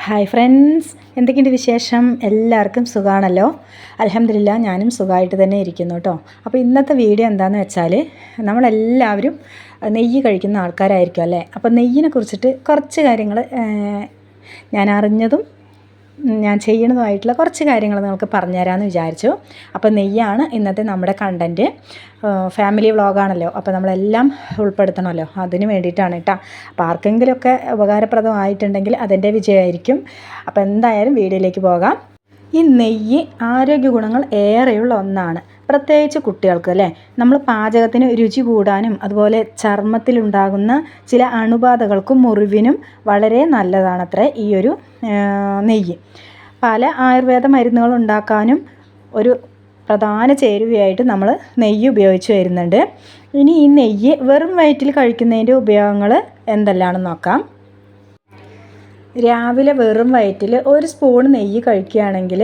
Hi friends, എന്തൊക്കെയുണ്ട് വിശേഷം? എല്ലാവർക്കും സുഖമാണല്ലോ. അൽഹംദുലില്ലാ, ഞാനും സുഖമായിട്ട് തന്നെ ഇരിക്കുന്നു കേട്ടോ. അപ്പോൾ ഇന്നത്തെ വീഡിയോ എന്താണെന്ന് വെച്ചാൽ, നമ്മളെല്ലാവരും നെയ്യ് കഴിക്കുന്ന ആൾക്കാരായിരിക്കും അല്ലേ. അപ്പോൾ നെയ്യിനെ കുറിച്ചിട്ട് കുറച്ച് കാര്യങ്ങൾ ഞാൻ അറിഞ്ഞതും ഞാൻ ചെയ്യണതുമായിട്ടുള്ള കുറച്ച് കാര്യങ്ങൾ നിങ്ങൾക്ക് പറഞ്ഞുതരാമെന്ന് വിചാരിച്ചു. അപ്പോൾ നെയ്യാണ് ഇന്നത്തെ നമ്മുടെ കണ്ടൻറ്റ്. ഫാമിലി വ്ളോഗാണല്ലോ, അപ്പോൾ നമ്മളെല്ലാം ഉൾപ്പെടുത്തണമല്ലോ, അതിന് വേണ്ടിയിട്ടാണ് കേട്ടോ. അപ്പോൾ ആർക്കെങ്കിലുമൊക്കെ ഉപകാരപ്രദമായിട്ടുണ്ടെങ്കിൽ അതിൻ്റെ വിജയമായിരിക്കും. അപ്പോൾ എന്തായാലും വീഡിയോയിലേക്ക് പോകാം. ഈ നെയ്യ് ആരോഗ്യ ഗുണങ്ങൾ ഏറെയുള്ള ഒന്നാണ്, പ്രത്യേകിച്ച് കുട്ടികൾക്ക് അല്ലേ. നമ്മൾ പാചകത്തിന് രുചി കൂടാനും അതുപോലെ ചർമ്മത്തിലുണ്ടാകുന്ന ചില അണുബാധകൾക്കും മുറിവിനും വളരെ നല്ലതാണത്രേ ഈ ഒരു നെയ്യ്. പല ആയുർവേദ മരുന്നുകൾ ഉണ്ടാക്കാനും ഒരു പ്രധാന ചേരുവയായിട്ട് നമ്മൾ നെയ്യ് ഉപയോഗിച്ച് വരുന്നുണ്ട്. ഇനി ഈ നെയ്യ് വെറും വയറ്റിൽ കഴിക്കുന്നതിൻ്റെ ഉപയോഗങ്ങൾ എന്തെല്ലാമാണെന്ന് നോക്കാം. രാവിലെ വെറും വയറ്റിൽ ഒരു സ്പൂൺ നെയ്യ് കഴിക്കുകയാണെങ്കിൽ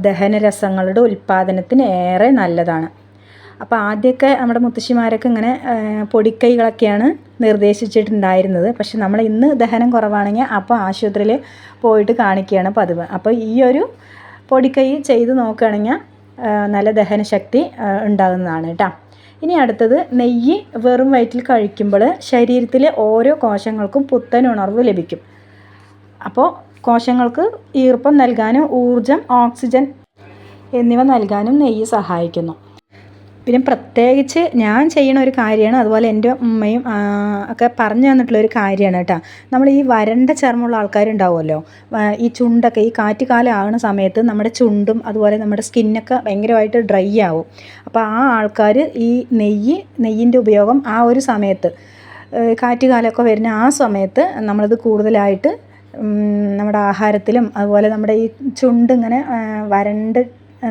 ദഹനരസങ്ങളുടെ ഉൽപ്പാദനത്തിന് ഏറെ നല്ലതാണ്. അപ്പോൾ ആദ്യമൊക്കെ നമ്മുടെ മുത്തശ്ശിമാരൊക്കെ ഇങ്ങനെ പൊടിക്കൈകളൊക്കെയാണ് നിർദ്ദേശിച്ചിട്ടുണ്ടായിരുന്നത്. പക്ഷെ നമ്മൾ ഇന്ന് ദഹനം കുറവാണെങ്കിൽ അപ്പോൾ ആശുപത്രിയിൽ പോയിട്ട് കാണിക്കുകയാണ് പതിവ്. അപ്പോൾ ഈ ഒരു പൊടിക്കൈ ചെയ്ത് നോക്കുകയാണെങ്കിൽ നല്ല ദഹനശക്തി ഉണ്ടാകുന്നതാണ് കേട്ടോ. ഇനി അടുത്തത്, നെയ്യ് വെറും വയറ്റിൽ കഴിക്കുമ്പോൾ ശരീരത്തിലെ ഓരോ കോശങ്ങൾക്കും പുത്തൻ ഉണർവ് ലഭിക്കും. അപ്പോൾ കോശങ്ങൾക്ക് ഈർപ്പം നൽകാനും ഊർജം, ഓക്സിജൻ എന്നിവ നൽകാനും നെയ്യ് സഹായിക്കുന്നു. പിന്നെ പ്രത്യേകിച്ച് ഞാൻ ചെയ്യുന്ന ഒരു കാര്യമാണ്, അതുപോലെ എൻ്റെ ഉമ്മയും ഒക്കെ പറഞ്ഞു തന്നിട്ടുള്ളൊരു കാര്യമാണ് കേട്ടോ. നമ്മൾ ഈ വരണ്ട ചർമ്മമുള്ള ആൾക്കാരുണ്ടാവുമല്ലോ, ഈ ചുണ്ടൊക്കെ ഈ കാറ്റുകാലം ആകുന്ന സമയത്ത് നമ്മുടെ ചുണ്ടും അതുപോലെ നമ്മുടെ സ്കിന്നൊക്കെ ഭയങ്കരമായിട്ട് ഡ്രൈ ആവും. അപ്പോൾ ആ ആൾക്കാർ ഈ നെയ്യിൻ്റെ ഉപയോഗം ആ ഒരു സമയത്ത്, കാറ്റുകാലമൊക്കെ വരുന്ന ആ സമയത്ത് നമ്മളത് കൂടുതലായിട്ട് നമ്മുടെ ആഹാരത്തിലും അതുപോലെ നമ്മുടെ ഈ ചുണ്ട് ഇങ്ങനെ വരണ്ട്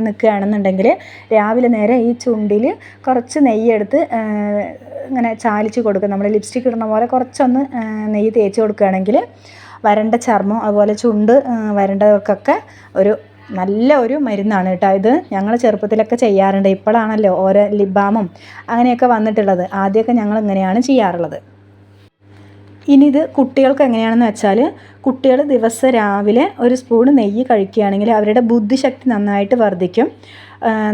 നിൽക്കുകയാണെന്നുണ്ടെങ്കിൽ രാവിലെ നേരെ ഈ ചുണ്ടിൽ കുറച്ച് നെയ്യെടുത്ത് ഇങ്ങനെ ചാലിച്ച് കൊടുക്കുക. നമ്മൾ ലിപ്സ്റ്റിക് ഇടുന്ന പോലെ കുറച്ചൊന്ന് നെയ്യ് തേച്ച് കൊടുക്കുകയാണെങ്കിൽ വരണ്ട ചർമ്മം അതുപോലെ ചുണ്ട് വരണ്ടവർക്കൊക്കെ നല്ല ഒരു മരുന്നാണ് കേട്ടോ. ഇത് ഞങ്ങൾ ചെറുപ്പത്തിലൊക്കെ ചെയ്യാറുണ്ട്. ഇപ്പോഴാണല്ലോ ഓരോ ലിപ് ബാമും അങ്ങനെയൊക്കെ വന്നിട്ടുള്ളത്. ആദ്യമൊക്കെ ഞങ്ങൾ ഇങ്ങനെയാണ് ചെയ്യാറുള്ളത്. ഇനി ഇത് കുട്ടികൾക്ക് എങ്ങനെയാണെന്ന് വെച്ചാൽ, കുട്ടികൾ ദിവസം രാവിലെ ഒരു സ്പൂൺ നെയ്യ് കഴിക്കുകയാണെങ്കിൽ അവരുടെ ബുദ്ധിശക്തി നന്നായിട്ട് വർദ്ധിക്കും.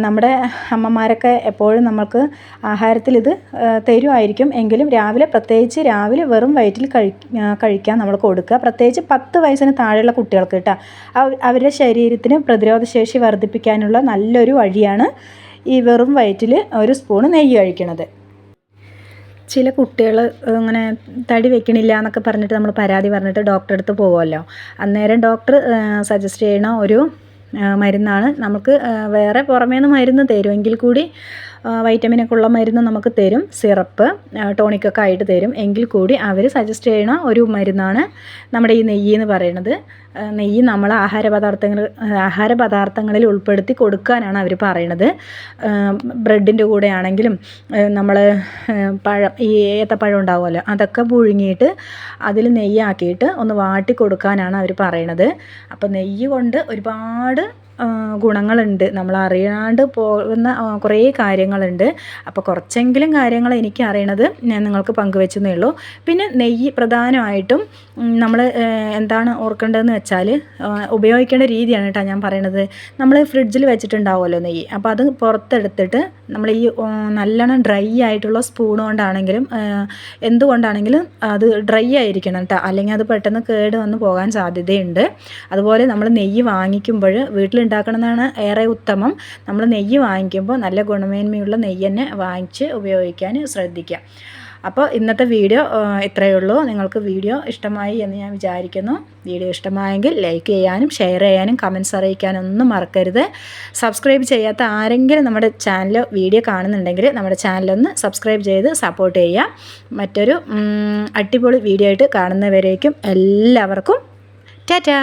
നമ്മുടെ അമ്മമാരൊക്കെ എപ്പോഴും നമുക്ക് ആഹാരത്തിൽ ഇത് തരുമായിരിക്കും. എങ്കിലും പ്രത്യേകിച്ച് രാവിലെ വെറും വയറ്റിൽ കഴിക്കാൻ നമ്മൾ കൊടുക്കുക. പ്രത്യേകിച്ച് 10 വയസ്സിന് താഴെയുള്ള കുട്ടികൾക്ക് കേട്ടോ. അവരുടെ ശരീരത്തിന് പ്രതിരോധശേഷി വർദ്ധിപ്പിക്കാനുള്ള നല്ലൊരു വഴിയാണ് ഈ വെറും വയറ്റിൽ ഒരു സ്പൂൺ നെയ്യ് കഴിക്കുന്നത്. ചില കുട്ടികൾ ഇങ്ങനെ തടി വെക്കണില്ല എന്നൊക്കെ പറഞ്ഞിട്ട് നമ്മൾ പരാതി പറഞ്ഞിട്ട് ഡോക്ടറെ അടുത്ത് പോകുമല്ലോ. അന്നേരം ഡോക്ടർ സജസ്റ്റ് ചെയ്യണ ഒരു മരുന്നാണ്, നമുക്ക് വേറെ പുറമേ നിന്ന് മരുന്ന് തരുമെങ്കിൽ കൂടി വൈറ്റമിനൊക്കെ ഉള്ള മരുന്ന് നമുക്ക് തരും, സിറപ്പ് ടോണിക്കൊക്കെ ആയിട്ട് തരും. എങ്കിൽ കൂടി അവർ സജസ്റ്റ് ചെയ്യണ ഒരു മരുന്നാണ് നമ്മുടെ ഈ നെയ്യ് എന്ന് പറയുന്നത്. നെയ്യ് നമ്മൾ ആഹാര പദാർത്ഥങ്ങളിൽ ഉൾപ്പെടുത്തി കൊടുക്കാനാണ് അവർ പറയണത്. ബ്രെഡിൻ്റെ കൂടെ ആണെങ്കിലും നമ്മൾ ഈ ഏത്തപ്പഴം ഉണ്ടാവുമല്ലോ, അതൊക്കെ പുഴുങ്ങിയിട്ട് അതിൽ നെയ്യാക്കിയിട്ട് ഒന്ന് വാട്ടി കൊടുക്കാനാണ് അവർ പറയണത്. അപ്പോൾ നെയ്യ് കൊണ്ട് ഒരുപാട് ഗുണങ്ങളുണ്ട്, നമ്മൾ അറിയാണ്ട് പോകുന്ന കുറേ കാര്യങ്ങളുണ്ട്. അപ്പോൾ കുറച്ചെങ്കിലും കാര്യങ്ങൾ എനിക്ക് അറിയണത് ഞാൻ നിങ്ങൾക്ക് പങ്കുവെച്ചെന്നേ ഉള്ളൂ. പിന്നെ നെയ്യ് പ്രധാനമായിട്ടും നമ്മൾ എന്താണ് ഓർക്കേണ്ടതെന്ന് വെച്ചാൽ, ഉപയോഗിക്കേണ്ട രീതിയാണ് കേട്ടോ ഞാൻ പറയണത്. നമ്മൾ ഫ്രിഡ്ജിൽ വെച്ചിട്ടുണ്ടാവുമല്ലോ നെയ്യ്, അപ്പോൾ അത് പുറത്തെടുത്തിട്ട് നമ്മൾ ഈ നല്ലോണം ഡ്രൈ ആയിട്ടുള്ള സ്പൂൺ കൊണ്ടാണെങ്കിലും എന്തുകൊണ്ടാണെങ്കിലും അത് ഡ്രൈ ആയിരിക്കണം കേട്ടോ, അല്ലെങ്കിൽ അത് പെട്ടെന്ന് കേട് വന്ന് പോകാൻ സാധ്യതയുണ്ട്. അതുപോലെ നമ്മൾ നെയ്യ് വാങ്ങിക്കുമ്പോൾ വീട്ടിലുണ്ടാക്കണമെന്നാണ് ഏറെ ഉത്തമം. നമ്മൾ നെയ്യ് വാങ്ങിക്കുമ്പോൾ നല്ല ഗുണമേന്മയുള്ള നെയ്യ് തന്നെ വാങ്ങിച്ച് ഉപയോഗിക്കാൻ ശ്രദ്ധിക്കുക. അപ്പോൾ ഇന്നത്തെ വീഡിയോ ഇത്രയേ ഉള്ളൂ. നിങ്ങൾക്ക് വീഡിയോ ഇഷ്ടമായി എന്ന് ഞാൻ വിചാരിക്കുന്നു. വീഡിയോ ഇഷ്ടമായെങ്കിൽ ലൈക്ക് ചെയ്യാനും ഷെയർ ചെയ്യാനും കമൻറ്റ്സ് അറിയിക്കാനും ഒന്നും മറക്കരുത്. സബ്സ്ക്രൈബ് ചെയ്യാത്ത ആരെങ്കിലും നമ്മുടെ ചാനൽ വീഡിയോ കാണുന്നുണ്ടെങ്കിൽ നമ്മുടെ ചാനലൊന്ന് സബ്സ്ക്രൈബ് ചെയ്ത് സപ്പോർട്ട് ചെയ്യുക. മറ്റൊരു അടിപൊളി വീഡിയോ ആയിട്ട് കാണുന്നവരേക്കും എല്ലാവർക്കും ടാറ്റാ.